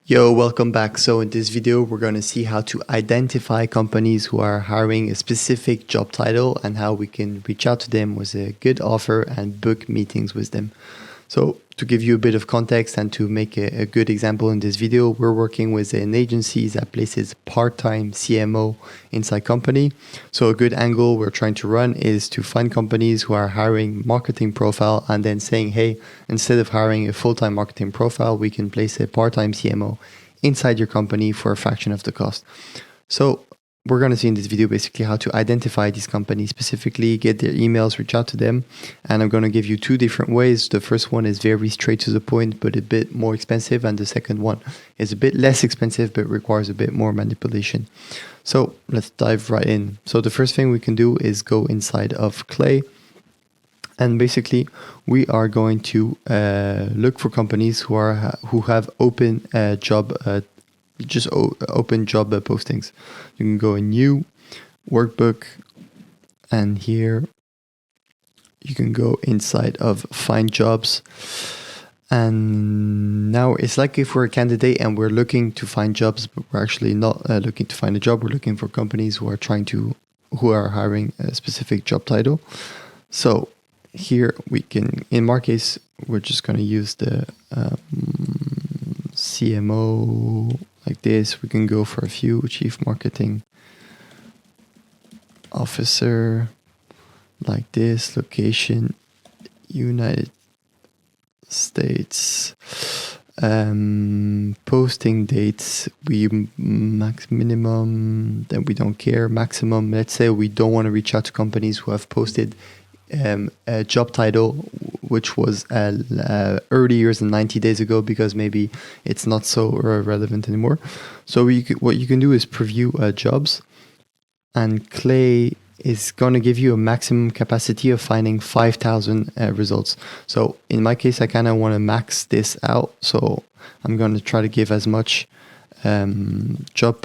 Yo, welcome back. So in this video, we're going to see how to identify companies who are hiring a specific job title and how we can reach out to them with a good offer and book meetings with them. So to give you a bit of context and to make a good example in this video, we're working with an agency that places part-time CMO inside company. So a good angle we're trying to run is to find companies who are hiring marketing profile and then saying, hey, instead of hiring a full-time marketing profile, we can place a part-time CMO inside your company for a fraction of the cost. So we're going to see in this video basically how to identify these companies specifically, get their emails, reach out to them. And I'm going to give you two different ways. The first one is very straight to the point, but a bit more expensive. And the second one is a bit less expensive, but requires a bit more manipulation. So let's dive right in. So the first thing we can do is go inside of Clay. And basically, we are going to look for companies who have open job open job postings. You can go in new workbook, and here you can go inside of find jobs. And now it's like if we're a candidate and we're looking to find jobs, but we're actually not looking to find a job. We're looking for companies who are hiring a specific job title. So here we can, in our case, we're just going to use the CMO like this. We can go for a few: Chief Marketing Officer, like this, location, United States, posting dates, we minimum, then we don't care, maximum. Let's say we don't want to reach out to companies who have posted a job title which was earlier than 90 days ago, because maybe it's not so relevant anymore. So what you can do is preview jobs, and Clay is going to give you a maximum capacity of finding 5,000 results. So in my case, I kind of want to max this out. So I'm going to try to give as much job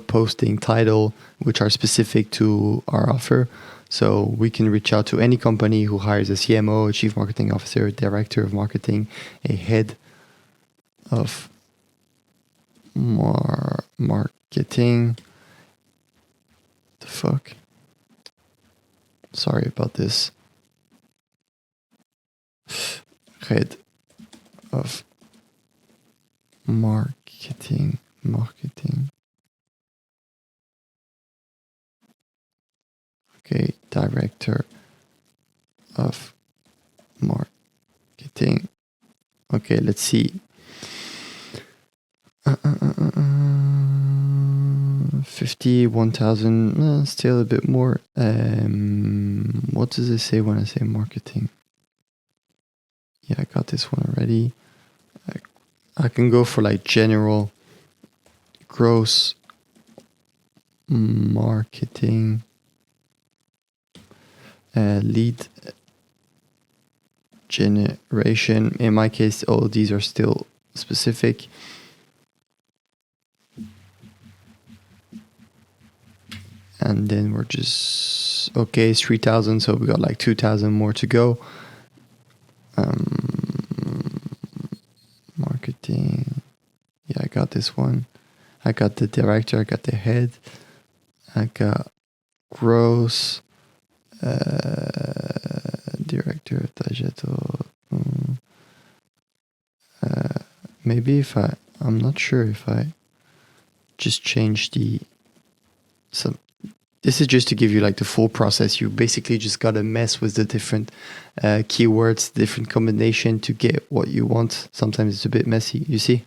posting title which are specific to our offer. So we can reach out to any company who hires a CMO, a Chief Marketing Officer, a Director of Marketing, a Head of Marketing. The fuck? Sorry about this. Head of Marketing. Okay, Director of Marketing. Okay, let's see. 51,000, still a bit more. What does it say when I say marketing? Yeah, I got this one already. I can go for like general gross marketing. Lead generation. In my case, all of these are still specific. And then we're just, okay, it's 3,000, so we got like 2,000 more to go. Marketing. Yeah, I got this one. I got the director, I got the head, I got gross. Director digital. Maybe I'm not sure if I just change this is just to give you like the full process. You basically just gotta mess with the different keywords, different combination to get what you want. Sometimes it's a bit messy. You see,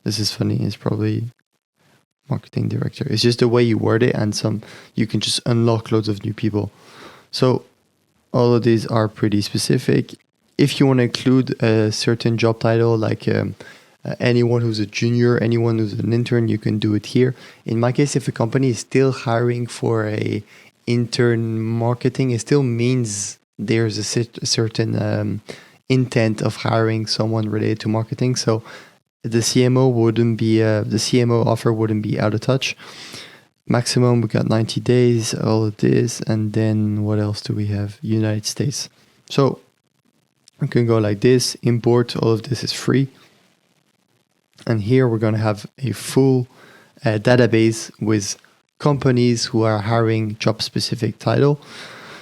this is funny. It's probably marketing director. It's just the way you word it, and you can just unlock loads of new people. So all of these are pretty specific. If you want to include a certain job title, like anyone who's a junior, anyone who's an intern, you can do it here. In my case, if a company is still hiring for a intern marketing, it still means there's a certain intent of hiring someone related to marketing. So the CMO the CMO offer wouldn't be out of touch. Maximum, we got 90 days, all of this. And then what else do we have? United States. So we can go like this, import, all of this is free. And here we're going to have a full database with companies who are hiring job-specific title.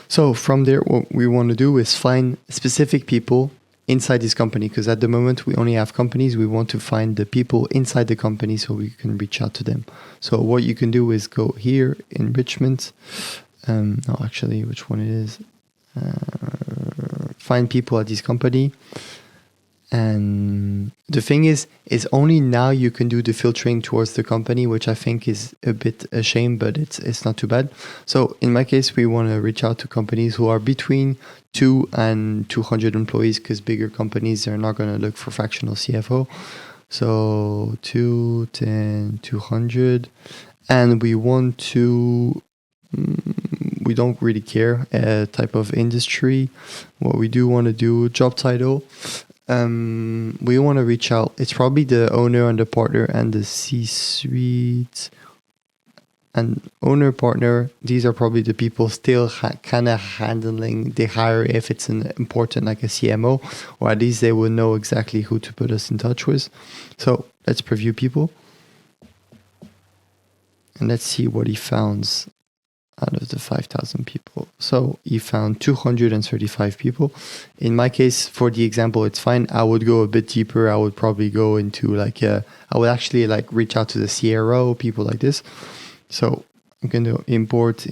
So from there, what we want to do is find specific people inside this company, because at the moment we only have companies. We want to find the people inside the company so we can reach out to them. So what you can do is go here, enrichment. No, actually, which one it is? Find people at this company. And the thing is only now you can do the filtering towards the company, which I think is a bit a shame, but it's not too bad. So in my case, we want to reach out to companies who are between 2 and 200 employees, because bigger companies are not going to look for fractional CFO. So 2, 10, 200. And we want to, we don't really care type of industry. What we do want to do, job title. We want to reach out. It's probably the owner and the partner and the C-suite. And owner, partner, these are probably the people still kind of handling the hire if it's an important, like a CMO, or at least they will know exactly who to put us in touch with. So let's preview people. And let's see what he found out of the 5,000 people. So he found 235 people. In my case, for the example, it's fine. I would go a bit deeper. I would probably go into I would actually reach out to the CRO, people like this. So I'm going to import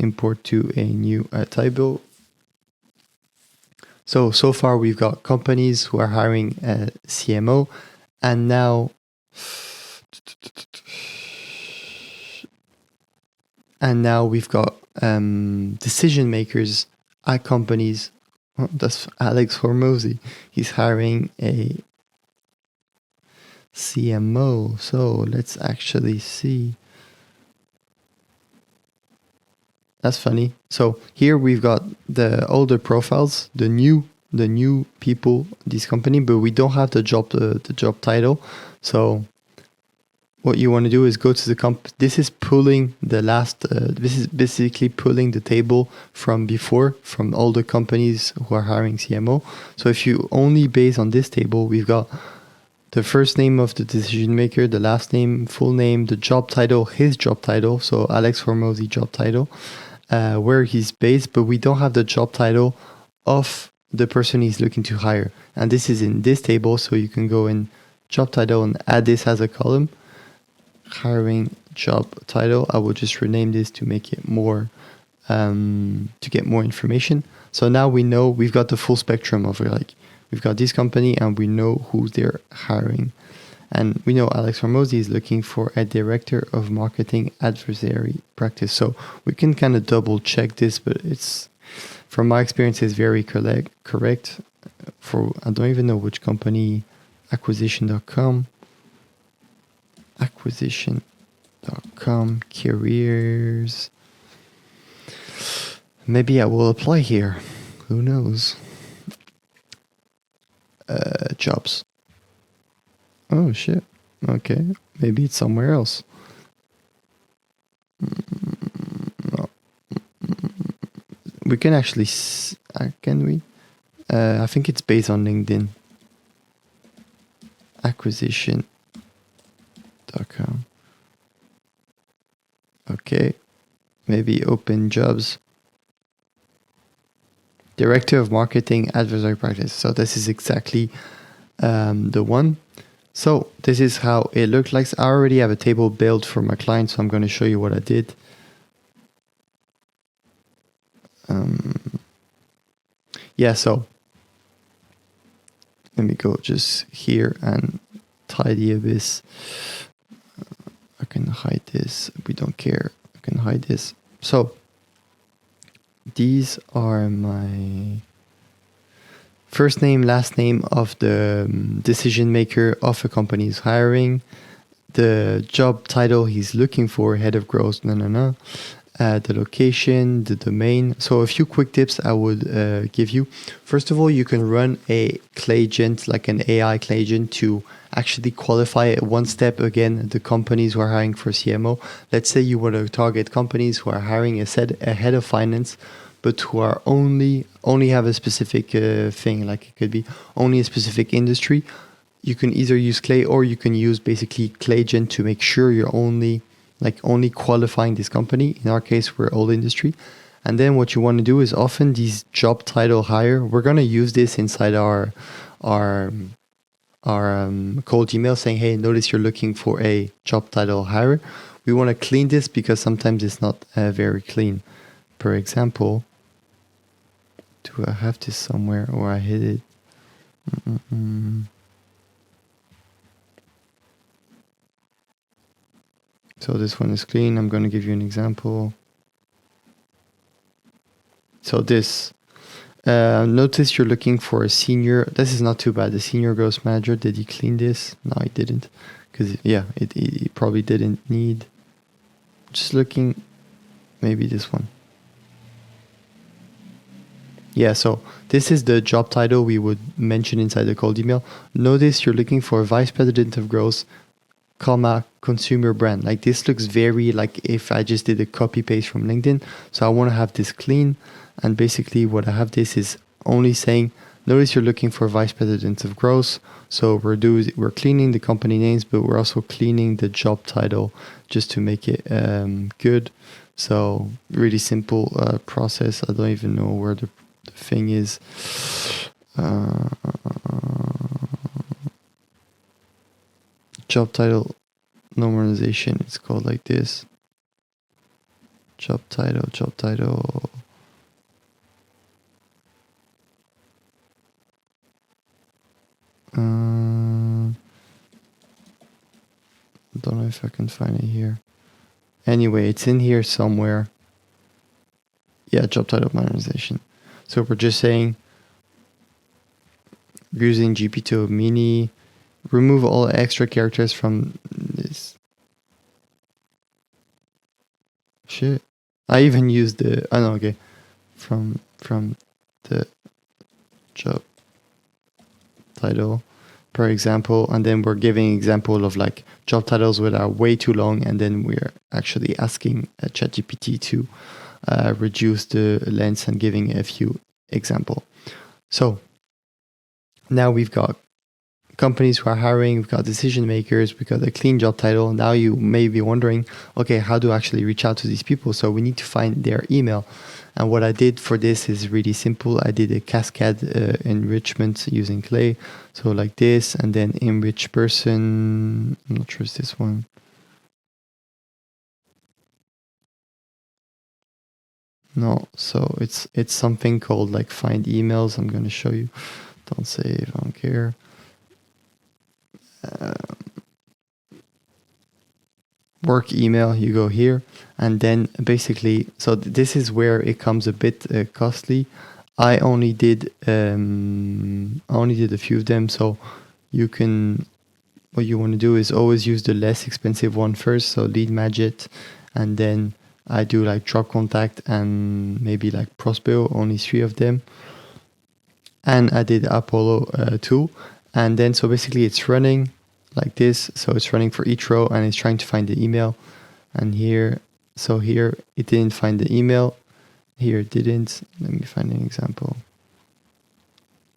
to a new table. So far we've got companies who are hiring a CMO, and now we've got decision makers at companies. Oh, that's Alex Hormozy. He's hiring a CMO. So let's actually see. That's funny. So here we've got the older profiles, the new people, this company, but we don't have the job title. So what you want to do is go to the this is pulling the last, this is basically pulling the table from before, from all the companies who are hiring CMO. So if you only base on this table, we've got the first name of the decision maker, the last name, full name, the job title, his job title. So Alex Hormozy job title, where he's based, but we don't have the job title of the person he's looking to hire. And this is in this table. So you can go in job title and add this as a column. Hiring job title. I will just rename this to make it more, to get more information. So now we know we've got the full spectrum of we've got this company and we know who they're hiring. And we know Alex Hormozy is looking for a director of marketing adversary practice. So we can kind of double check this, but it's, from my experience, is very correct. I don't even know which company, acquisition.com. Acquisition.com, careers. Maybe I will apply here. Who knows? Jobs. Oh shit. Okay. Maybe it's somewhere else. No. We can actually... can we? I think it's based on LinkedIn. Acquisition.com. Okay. Maybe open jobs. Director of Marketing Adversary Practice. So this is exactly the one. So this is how it looked like. I already have a table built for my client, so I'm going to show you what I did. Yeah, so let me go just here and tidy this. I can hide this. We don't care. I can hide this. So these are my first name, last name of the decision maker of a company's hiring, the job title he's looking for, head of growth, the location, the domain. So a few quick tips I would give you. First of all, you can run a Clayagent, like an AI Clayagent, to actually qualify it one step again the companies who are hiring for CMO. Let's say you want to target companies who are hiring a head of finance, but who are only have a specific thing, like it could be only a specific industry. you can either use Clay or you can use basically ClayGen to make sure you're only qualifying this company. In our case, we're old industry. And then what you want to do is often these job title hire, we're going to use this inside our cold email saying, hey, notice you're looking for a job title hire. We want to clean this because sometimes it's not very clean. For example, do I have this somewhere or I hid it? So this one is clean. I'm going to give you an example. So this, notice you're looking for a senior. This is not too bad. The senior growth manager, did he clean this? No, he didn't. Because, yeah, it probably didn't need. Just looking, maybe this one. Yeah, so this is the job title we would mention inside the cold email. Notice you're looking for a vice president of growth, comma, consumer brand. Like this looks very like if I just did a copy paste from LinkedIn. So I want to have this clean. And basically what I have this is only saying, notice you're looking for vice president of growth. So we're cleaning the company names, but we're also cleaning the job title just to make it good. So really simple process. I don't even know where the thing is. Job title normalization. It's called like this. Job title. Don't know if I can find it here. Anyway, it's in here somewhere. Yeah, job title normalization. So we're just saying using GP2 mini, remove all extra characters from this. Shit. I even used the, oh no, okay. From the job title, per example, and then we're giving example of like job titles that are way too long, and then we're actually asking ChatGPT to reduce the length and giving a few example. So now we've got companies who are hiring, we've got decision makers, we've got a clean job title. Now you may be wondering, okay, how do I actually reach out to these people? So we need to find their email. And what I did for this is really simple. I did a cascade enrichment using Clay. So like this, and then enrich person. I'm not sure it's this one. No, so it's something called like find emails. I'm going to show you. Don't save, I don't care. Work email, you go here, and then basically, so this is where it comes a bit costly. I only did a few of them, so you can, what you want to do is always use the less expensive one first, so lead magnet, and then I do like drop contact and maybe like Prospero, only 3 of them, and I did Apollo 2, and then so basically it's running like this. So it's running for each row and it's trying to find the email. And here, so here it didn't find the email. Here it didn't. Let me find an example.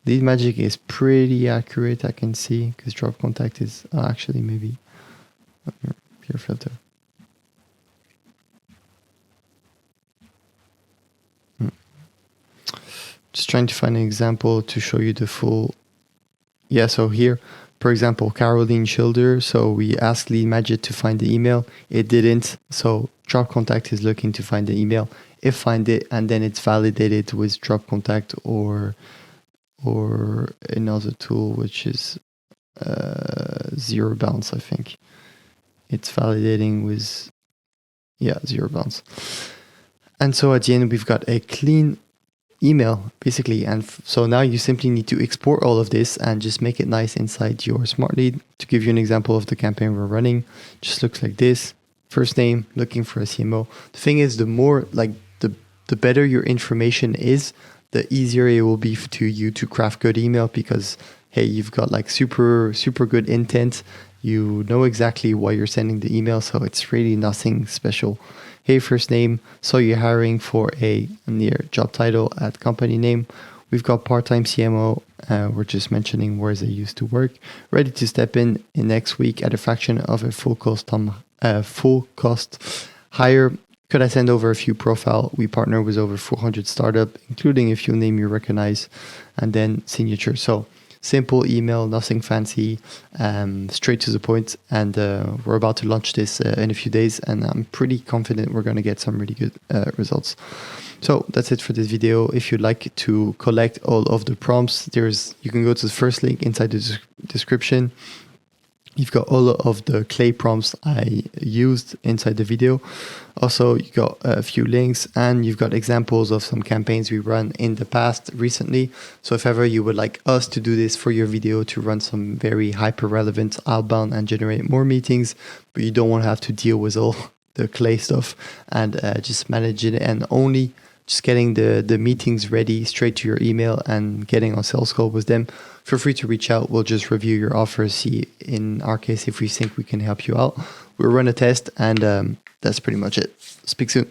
Lead magic is pretty accurate, I can see, because drop contact is actually maybe pure filter. Just trying to find an example to show you the full. Yeah, so here, for example, Caroline Schilder. So we asked Lead Magic to find the email. It didn't. So drop contact is looking to find the email. It find it, and then it's validated with drop contact or another tool, which is zero bounce, I think. It's validating with, yeah, zero bounce. And so at the end, we've got a clean email, basically. And so now you simply need to export all of this and just make it nice inside your smart lead. To give you an example of the campaign we're running, just looks like this. First name, looking for a CMO. The thing is, the more, like, the better your information is, the easier it will be to you to craft good email, because, hey, you've got like super good intent. You know exactly why you're sending the email, so it's really nothing special. Hey, first name, so you're hiring for a near job title at company name. We've got part-time CMO. We're just mentioning where they used to work. Ready to step in next week at a fraction of a full cost hire. Could I send over a few profile? We partner with over 400 startup, including a few name you recognize, and then signature. So simple email, nothing fancy, straight to the point. And we're about to launch this in a few days, and I'm pretty confident we're going to get some really good results. So that's it for this video. If you'd like to collect all of the prompts, you can go to the first link inside the description. You've got all of the clay prompts I used inside the video. Also, you got a few links, and you've got examples of some campaigns we run in the past recently. So if ever you would like us to do this for your video, to run some very hyper relevant outbound and generate more meetings, but you don't want to have to deal with all the clay stuff and just manage it, and only just getting the meetings ready straight to your email and getting on sales call with them, feel free to reach out. We'll just review your offer, see in our case if we think we can help you out. We'll run a test, and that's pretty much it. Speak soon.